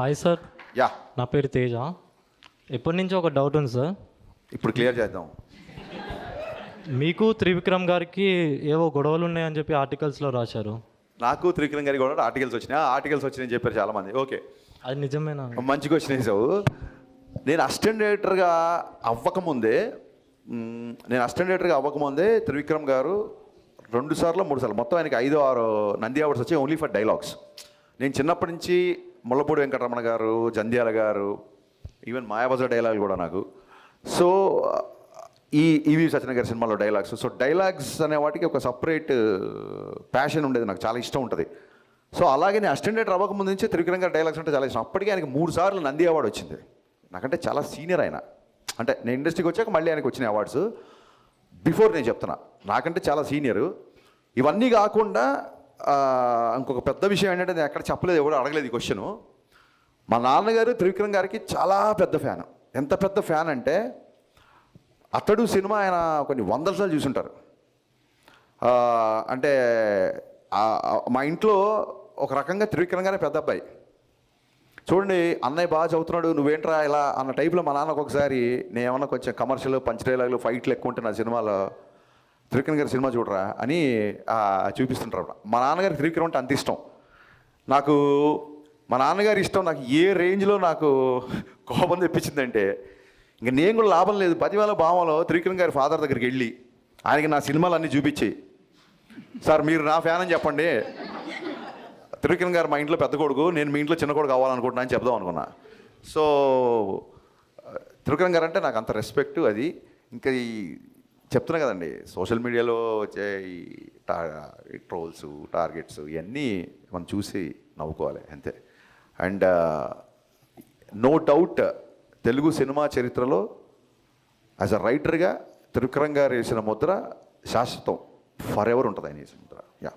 Hi sir, yeah నా పేరు తేజ. ఎప్పటి నుంచో ఒక డౌట్ ఉంది సార్. ఇప్పుడు క్లియర్ చేద్దాం. మీకు త్రివిక్రమ్ గారికి ఏవో గొడవలు ఉన్నాయని చెప్పి ఆర్టికల్స్లో రాశారు. నాకు త్రివిక్రమ్ గారికి కూడా ఆర్టికల్స్ వచ్చినాయి. ఆర్టికల్స్ వచ్చినాయని చెప్పారు చాలామంది. ఓకే, అది నిజమేనా? మంచి క్వశ్చన్ వేసావు. నేను అసిస్టెంట్ డైరెక్టర్గా అవ్వకముందే త్రివిక్రమ్ గారు 2 సార్లు 3 సార్లు మొత్తం ఆయనకి 5-6 నంది అవార్డ్స్ వచ్చాయి ఓన్లీ ఫర్ డైలాగ్స్. నేను చిన్నప్పటి నుంచి ముళ్ళపూడి వెంకటరమణ గారు, జంధ్యాల గారు, ఈవెన్ మాయాబజార్ డైలాగులు కూడా నాకు. సో ఈవి సత్యనారాయణ గారి సినిమాలో డైలాగ్స్. సో డైలాగ్స్ అనే వాటికి ఒక సపరేట్ ప్యాషన్ ఉండేది, నాకు చాలా ఇష్టం ఉంటుంది. సో అలాగే నేను అసిస్టెంట్ డైరెక్టర్ అవ్వకముందు నుంచి త్రివిక్రమ్ గారి డైలాగ్స్ అంటే చాలా ఇష్టం. అప్పటికే ఆయనకి 3 సార్లు నంది అవార్డు వచ్చింది. నాకంటే చాలా సీనియర్ ఆయన. అంటే నేను ఇండస్ట్రీకి వచ్చాక మళ్ళీ ఆయనకు వచ్చిన అవార్డ్స్. బిఫోర్ నేను చెప్తున్నా, నాకంటే చాలా సీనియరు. ఇవన్నీ కాకుండా ఇంకొక పెద్ద విషయం ఏంటంటే నేను ఎక్కడ చెప్పలేదు, ఎవరు అడగలేదు ఈ క్వశ్చను. మా నాన్నగారు త్రివిక్రమ్ గారికి చాలా పెద్ద ఫ్యాన్. ఎంత పెద్ద ఫ్యాన్ అంటే అతడు సినిమా ఆయన కొన్ని 100 సార్లు చూసుంటారు. అంటే మా ఇంట్లో ఒక రకంగా త్రివిక్రమ్ గారే పెద్ద అబ్బాయి. చూడండి, అన్నయ్య బాగా చదువుతున్నాడు, నువ్వేంట్రా ఇలా అన్న టైప్లో మా నాన్నకు ఒకసారి నేను ఏమన్నా కొంచెం కమర్షియల్ పంచ్ డైలాగులు ఫైట్లు ఎక్కువ ఉంటే నా సినిమాలో త్రివిక్రమ్ గారి సినిమా చూడరా అని చూపిస్తుంటారు. మా నాన్నగారికి త్రివిక్రమ్ అంటే అంత ఇష్టం. నాకు మా నాన్నగారి ఇష్టం నాకు ఏ రేంజ్లో నాకు కోపం తెప్పించిందంటే ఇంక నేను కూడా లాభం లేదు. 10,000 భావంలో త్రివిక్రమ్ గారి ఫాదర్ దగ్గరికి వెళ్ళి ఆయనకి నా సినిమాలు అన్నీ చూపించి, సార్ మీరు నా ఫ్యాన్ అని చెప్పండి, త్రివిక్రమ్ గారు మా ఇంట్లో పెద్ద కొడుకు, నేను మీ ఇంట్లో చిన్న కొడుకు అవ్వాలనుకుంటున్నా అని చెప్దాం అనుకున్నా. సో త్రివిక్రమ్ గారు అంటే నాకు అంత రెస్పెక్ట్. అది ఇంకా ఈ చెప్తున్నా కదండి, సోషల్ మీడియాలో వచ్చే ఈ ట్రోల్స్, టార్గెట్స్ ఇవన్నీ మనం చూసి నవ్వుకోవాలి అంతే. And no doubt Telugu cinema చరిత్రలో యాజ్ అ రైటర్గా త్రివిక్రమ్ గారు వేసిన ముద్ర శాశ్వతం, ఫర్ ఎవర్ ఉంటుంది ఆయన వేసిన ముద్ర. యా.